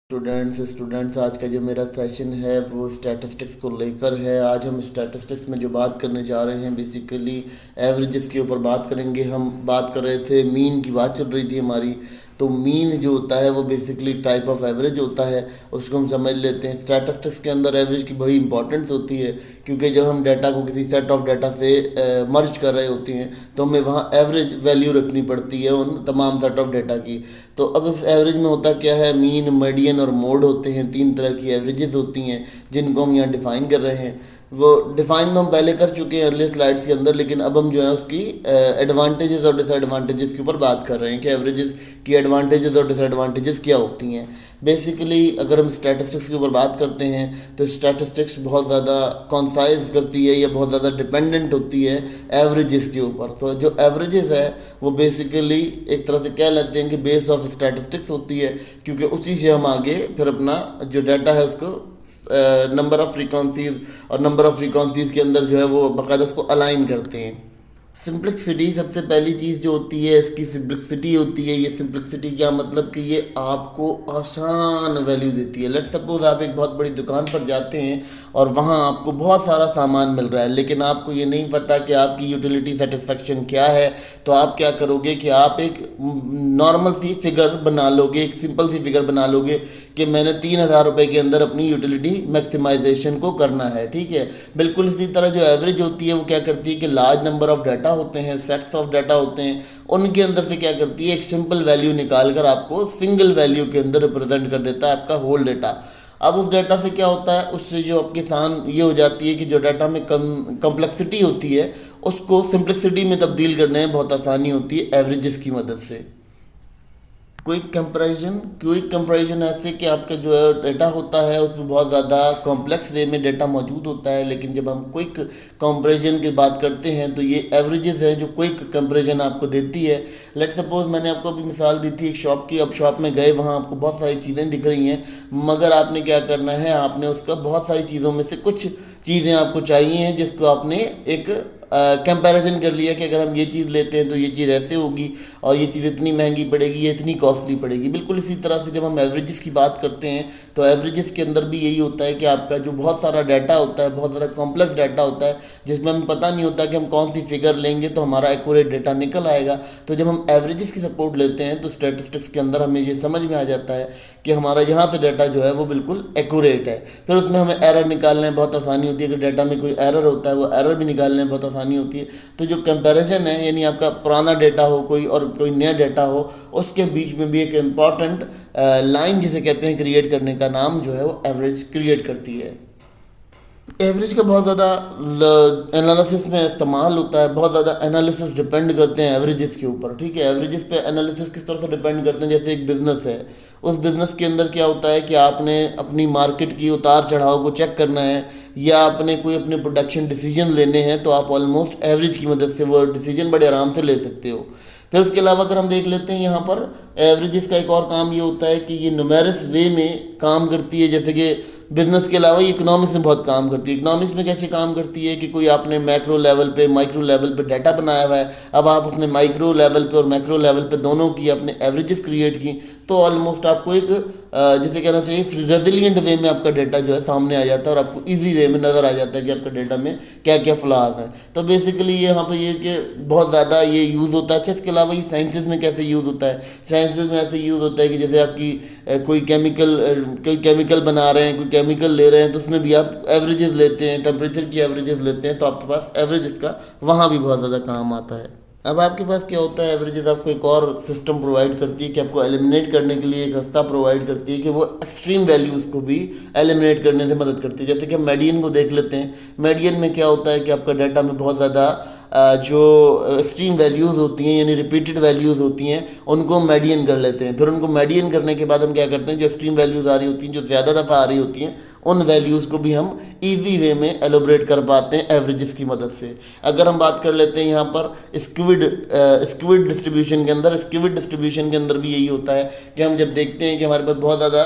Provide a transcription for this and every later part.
Students आज का जो मेरा सेशन है वो स्टैटिस्टिक्स को लेकर है। आज हम स्टैटिस्टिक्स में जो बात करने जा रहे हैं बेसिकली एवरेजेस के ऊपर बात करेंगे। हम बात कर रहे थे, मीन की बात चल रही थी हमारी। तो मीन जो होता है वो बेसिकली टाइप ऑफ एवरेज होता है, उसको हम समझ लेते हैं। स्टैटिस्टिक्स के अंदर एवरेज की बड़ी इंपॉर्टेंस होती है, क्योंकि जब हम डाटा को किसी सेट ऑफ डाटा से मर्ज कर रहे होते हैं तो हमें वहाँ एवरेज वैल्यू रखनी पड़ती है उन तमाम सेट ऑफ डाटा की। तो अब इस एवरेज में होता क्या है, मीन, मीडियन और मोड होते हैं। तीन तरह की एवरेजेस होती हैं जिनको हम यहाँ डिफ़ाइन कर रहे हैं। वो डिफ़ाइन तो हम पहले कर चुके हैं अर्लियर स्लाइड्स के अंदर, लेकिन अब हम जो है उसकी एडवांटेजेस और डिसएडवांटेजेस के ऊपर बात कर रहे हैं कि एवरेजेस की एडवांटेजेस और डिसएडवांटेजेस क्या होती हैं। बेसिकली अगर हम स्टैटिस्टिक्स के ऊपर बात करते हैं तो स्टैटिस्टिक्स बहुत ज़्यादा कॉन्साइज करती है या बहुत ज़्यादा डिपेंडेंट होती है एवरेजेस के ऊपर। तो जो एवरेजेस है वो बेसिकली एक तरह से कह लेते हैं कि बेस ऑफ स्टैटिस्टिक्स होती है, क्योंकि उसी से हम आगे फिर अपना जो डाटा है उसको नंबर ऑफ़ फ्रीक्वेंसीज और नंबर ऑफ़ फ्रीक्वेंसीज के अंदर जो है वो बाकायदा उसको अलाइन करते हैं। सिंप्लिसिटी सबसे पहली चीज़ जो होती है इसकी सिंप्लिसिटी होती है। ये सिंप्लिसिटी क्या मतलब कि ये आपको आसान वैल्यू देती है। लेट सपोज आप एक बहुत बड़ी दुकान पर जाते हैं और वहाँ आपको बहुत सारा सामान मिल रहा है, लेकिन आपको ये नहीं पता कि आपकी यूटिलिटी सेटिस्फेक्शन क्या है। तो आप क्या करोगे कि आप एक नॉर्मल सी फिगर बना लोगे, एक सिंपल सी फिगर बना लोगे कि मैंने 3,000 रुपये के अंदर अपनी यूटिलिटी मैक्सिमाइजेशन को करना है। ठीक है, बिल्कुल इसी तरह जो एवरेज होती है वो क्या करती है कि लार्ज नंबर ऑफ डाटा होते हैं, सेट्स ऑफ डाटा होते हैं, उनके अंदर से क्या करती है एक सिंपल वैल्यू निकाल कर आपको सिंगल वैल्यू के अंदर रिप्रेजेंट कर देता है आपका होल डाटा। अब उस डाटा से क्या होता है, उससे जो आपकी आसान ये हो जाती है कि जो डाटा में कम्प्लेक्सिटी होती है उसको सिंप्लिसिटी में तब्दील करने में बहुत आसानी होती है एवरेजेस की मदद से। क्विक कंपैरिजन ऐसे कि आपका जो है डेटा होता है उसमें बहुत ज़्यादा कॉम्प्लेक्स वे में डेटा मौजूद होता है, लेकिन जब हम क्विक कंपैरिजन की बात करते हैं तो ये एवरेजेस है जो क्विक कंपैरिजन आपको देती है। लेट सपोज मैंने आपको अभी मिसाल दी थी एक शॉप की। अब शॉप में गए, वहाँ आपको बहुत सारी चीज़ें दिख रही हैं, मगर आपने क्या करना है, आपने उसका बहुत सारी चीज़ों में से कुछ चीज़ें आपको चाहिए हैं जिसको आपने एक कंपैरिजन कर लिया कि अगर हम ये चीज़ लेते हैं तो ये चीज़ ऐसे होगी और ये चीज़ इतनी महंगी पड़ेगी, ये इतनी कॉस्टली पड़ेगी। बिल्कुल इसी तरह से जब हम एवरेजेस की बात करते हैं तो एवरेजेस के अंदर भी यही होता है कि आपका जो बहुत सारा डाटा होता है, बहुत ज़्यादा कॉम्प्लेक्स डाटा होता है, जिसमें हमें पता नहीं होता कि हम कौन सी फिगर लेंगे तो हमारा एक्यूरेट डाटा निकल आएगा। तो जब हम एवरेजेस की सपोर्ट लेते हैं तो स्टैटिस्टिक्स के अंदर हमें ये समझ में आ जाता है कि हमारा यहाँ से डाटा जो है वो बिल्कुल एक्यूरेट है। फिर उसमें हमें एरर निकालने में बहुत आसानी होती है। अगर डाटा में कोई एरर होता है वो एरर भी निकालने में बहुत आसानी होती है। तो जो कंपैरिजन है, यानी आपका पुराना डाटा हो कोई और कोई नया डाटा हो, उसके बीच में भी एक इम्पॉर्टेंट लाइन जिसे कहते हैं क्रिएट करने का नाम जो है वो एवरेज क्रिएट करती है। एवरेज का बहुत ज़्यादा एनालिसिस में इस्तेमाल होता है। बहुत ज़्यादा एनालिसिस डिपेंड करते हैं एवरेजेस के ऊपर। ठीक है, एवरेजेस पे एनालिसिस किस तरह से डिपेंड करते हैं, जैसे एक बिज़नेस है, उस बिज़नेस के अंदर क्या होता है कि आपने अपनी मार्केट की उतार चढ़ाव को चेक करना है या आपने कोई अपने प्रोडक्शन डिसीजन लेने हैं तो आप ऑलमोस्ट एवरेज की मदद से वो डिसीजन बड़े आराम से ले सकते हो। फिर उसके अलावा अगर हम देख लेते हैं यहाँ पर एवरेजेस का एक और काम ये होता है कि ये न्यूमेरिक वे में काम करती है। जैसे कि बिजनेस के अलावा ये इकोनॉमिक्स में बहुत काम करती है। इकोनॉमिक्स में कैसे काम करती है कि कोई आपने मैक्रो लेवल पे, माइक्रो लेवल पे डाटा बनाया हुआ है, अब आप उसने माइक्रो लेवल पे और मैक्रो लेवल पे दोनों की अपने एवरेजेस क्रिएट की, तो ऑलमोस्ट आपको एक जैसे कहना चाहिए रेजिलियंट वे में आपका डाटा जो है सामने आ जाता है और आपको इजी वे में नज़र आ जाता है कि आपका डाटा में क्या क्या फ्लॉज हैं। तो बेसिकली ये यहाँ पे ये कि बहुत ज़्यादा ये यूज़ होता है। अच्छा, इसके अलावा ये साइंसेज में कैसे यूज़ होता है, साइंसेज में ऐसे यूज़ होता है कि जैसे आपकी कोई केमिकल बना रहे हैं, कोई केमिकल ले रहे हैं, तो उसमें भी आप एवरेजेस लेते हैं, टेम्परेचर की एवरेजेस लेते हैं, तो आपके पास एवरेजेस का वहाँ भी बहुत ज़्यादा काम आता है। अब आपके पास क्या होता है, एवरेजेस आपको एक और सिस्टम प्रोवाइड करती है कि आपको एलिमिनेट करने के लिए एक रास्ता प्रोवाइड करती है कि वो एक्सट्रीम वैल्यूज़ को भी एलिमिनेट करने से मदद करती है। जैसे कि हम मीडियन को देख लेते हैं। मीडियन में क्या होता है कि आपका डाटा में बहुत ज़्यादा जो एक्सट्रीम वैल्यूज़ होती हैं, यानी रिपीटेड वैल्यूज़ होती हैं, उनको मीडियन कर लेते हैं। फिर उनको मीडियन करने के बाद हम क्या करते हैं, जो एक्सट्रीम वैल्यूज़ आ रही होती हैं, जो ज़्यादा दफ़ा आ रही होती हैं, उन वैल्यूज़ को भी हम इजी वे में एलोबरेट कर पाते हैं एवरेजेस की मदद से। अगर हम बात कर लेते हैं यहाँ पर स्क्विड डिस्ट्रीब्यूशन के अंदर, स्क्विड डिस्ट्रीब्यूशन के अंदर भी यही होता है कि हम जब देखते हैं कि हमारे पास बहुत ज़्यादा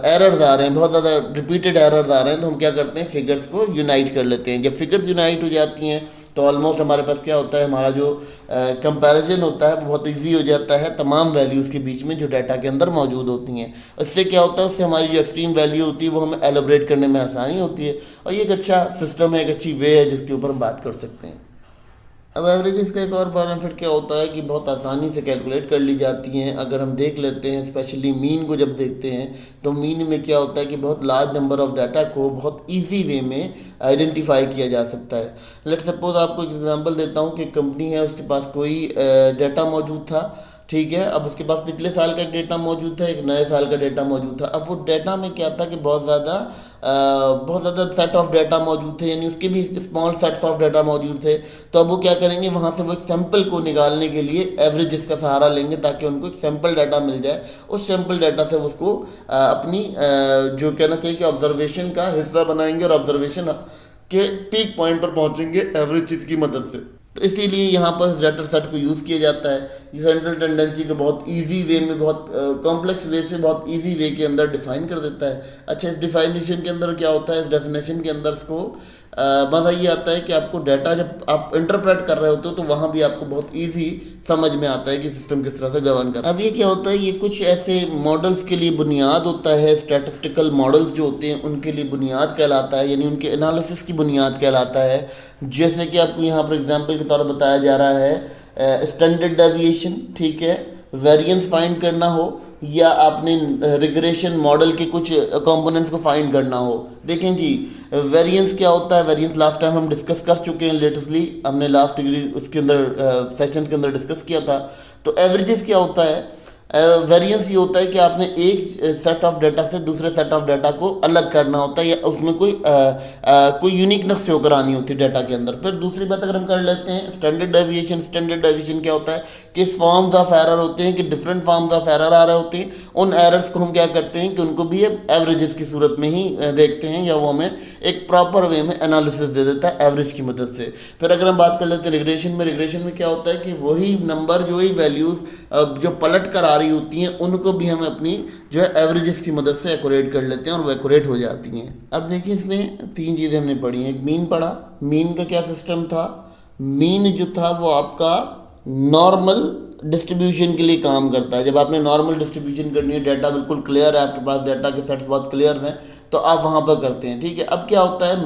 एरर्स आ रहे हैं, बहुत ज़्यादा रिपीटेड एरर्स आ रहे हैं, तो हम क्या करते हैं, फिगर्स को यूनाइट कर लेते हैं। जब फिगर्स यूनाइट हो जाती हैं तो ऑलमोस्ट हमारे पास क्या होता है, हमारा जो कंपैरिजन होता है वो बहुत इजी हो जाता है तमाम वैल्यूज़ के बीच में जो डाटा के अंदर मौजूद होती हैं। इससे क्या होता है, उससे हमारी जो एक्सट्रीम वैल्यू होती है वो हमें एलोबरेट करने में आसानी होती है, और ये एक अच्छा सिस्टम है, एक अच्छी वे है जिसके ऊपर हम बात कर सकते हैं। अब एवरेजेस का एक और बेनिफिट क्या होता है कि बहुत आसानी से कैलकुलेट कर ली जाती हैं। अगर हम देख लेते हैं, स्पेशली मीन को जब देखते हैं, तो मीन में क्या होता है कि बहुत लार्ज नंबर ऑफ डाटा को बहुत इजी वे में आइडेंटिफाई किया जा सकता है। लेट सपोज आपको एक एग्जांपल देता हूँ कि कंपनी है, उसके पास कोई डाटा मौजूद था, ठीक है। अब उसके पास पिछले साल का एक डेटा मौजूद था, एक नए साल का डेटा मौजूद था। अब वो डाटा में क्या था कि बहुत ज़्यादा सेट ऑफ डाटा मौजूद थे, यानी उसके भी स्मॉल सेट्स ऑफ डाटा मौजूद थे। तो अब वो क्या करेंगे, वहाँ से वो एक सैंपल को निकालने के लिए एवरेजेस का सहारा लेंगे ताकि उनको एक सैंपल डाटा मिल जाए। उस सैंपल डाटा से उसको अपनी जो कहना चाहिए कि ऑब्जर्वेशन का हिस्सा बनाएंगे और ऑब्जर्वेशन के पीक पॉइंट पर पहुँचेंगे एवरेज चीज़ की मदद से। तो इसीलिए यहाँ पर डाटा सेट को यूज़ किया जाता है। ये सेंट्रल टेंडेंसी को बहुत इजी वे में, बहुत कॉम्प्लेक्स वे से बहुत इजी वे के अंदर डिफाइन कर देता है। अच्छा, इस डिफाइनेशन के अंदर क्या होता है, इस डेफिनेशन के अंदर इसको मज़ा ये आता है कि आपको डाटा जब आप इंटरप्रेट कर रहे होते हो तो वहाँ भी आपको बहुत इजी समझ में आता है कि सिस्टम किस तरह से गवर्न कर। अब ये क्या होता है, ये कुछ ऐसे मॉडल्स के लिए बुनियाद होता है, स्टैटिस्टिकल मॉडल्स जो होते हैं उनके लिए बुनियाद कहलाता है, यानी उनके एनालिसिस की बुनियाद कहलाता है। जैसे कि आपको यहाँ पर एग्जांपल के तौर पर बताया जा रहा है स्टैंडर्ड डेविएशन, ठीक है, वेरिएंस फाइंड करना हो, या आपने रिग्रेशन मॉडल के कुछ कंपोनेंट्स को फाइंड करना हो। देखें जी, वेरिएंस क्या होता है, वेरिएंस लास्ट टाइम हम डिस्कस कर चुके हैं, लेटेस्टली हमने लास्ट डिग्री उसके अंदर सेशंस के अंदर डिस्कस किया था। तो एवरेजेस क्या होता है, वेरिएंस ये होता है कि आपने एक सेट ऑफ डाटा से दूसरे सेट ऑफ डाटा को अलग करना होता है, या उसमें कोई यूनिकनेस शो करानी होती है डाटा के अंदर। फिर दूसरी बात अगर हम कर लेते हैं स्टैंडर्ड डेविएशन। स्टैंडर्ड डेविएशन क्या होता है, किस फॉर्म्स ऑफ एरर होते हैं, कि डिफरेंट फॉर्म्स ऑफ एरर आ रहे होते हैं, उन एरर्स को हम क्या करते हैं कि उनको भी एवरेजेस की सूरत में ही देखते हैं, या वो हमें एक प्रॉपर वे में एनालिसिस दे देता है एवरेज की मदद से। फिर अगर हम बात कर लेते हैं रिग्रेशन में, रिग्रेशन में क्या होता है कि वही नंबर, जो ही वैल्यूज़ जो पलट कर आ रही होती हैं, उनको भी हम अपनी जो है एवरेजेस की मदद से एक्यूरेट कर लेते हैं और वो एक्यूरेट हो जाती हैं। अब देखिए, इसमें तीन चीज़ें हमने पढ़ी हैं। एक मीन पढ़ा, मीन का क्या सिस्टम था, मीन जो था वो आपका नॉर्मल डिस्ट्रीब्यूशन के लिए काम करता है। जब आपने नॉर्मल डिस्ट्रीब्यूशन करनी है, डाटा बिल्कुल क्लियर है, आपके पास डाटा के सेट्स बहुत क्लियर हैं, तो आप वहाँ पर करते हैं, ठीक है। अब क्या होता है,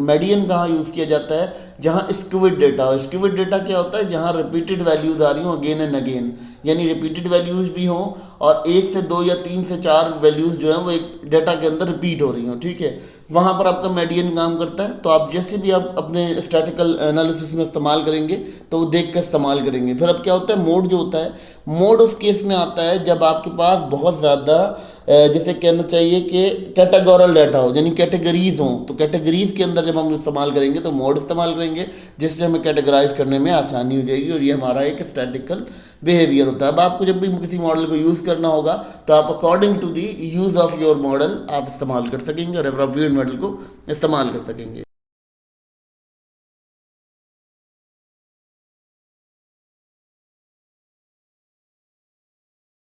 मीडियन कहाँ यूज़ किया जाता है, जहाँ स्क्विड डाटा हो। स्क्विड डाटा क्या होता है, जहाँ रिपीटेड वैल्यूज़ आ रही हों अगेन एंड अगेन, यानी रिपीटेड वैल्यूज़ भी हों और 1 से 2 या 3 से 4 वैल्यूज़ जो हैं वो एक डाटा के अंदर रिपीट हो रही हों, ठीक है। वहाँ पर आपका मीडियन काम करता है। तो आप जैसे भी आप अपने स्टैटिकल एनालिसिस में इस्तेमाल करेंगे तो वो देख कर इस्तेमाल करेंगे। फिर अब क्या होता है, मोड जो होता है, मोड उस केस में आता है जब आपके पास बहुत ज़्यादा जैसे कहना चाहिए कि कैटेगोरल डाटा हो, यानी कैटेगरीज हों। तो कैटेगरीज के अंदर जब हम इस्तेमाल करेंगे तो मोड इस्तेमाल करेंगे, जिससे हमें कैटेगराइज करने में आसानी हो जाएगी, और ये हमारा एक स्टैटिकल बिहेवियर होता है। अब आपको जब भी किसी मॉडल को यूज़ करना होगा तो आप according to the use of your model आप इस्तेमाल कर सकेंगे और एप्रोप्रिएट मॉडल को इस्तेमाल कर सकेंगे।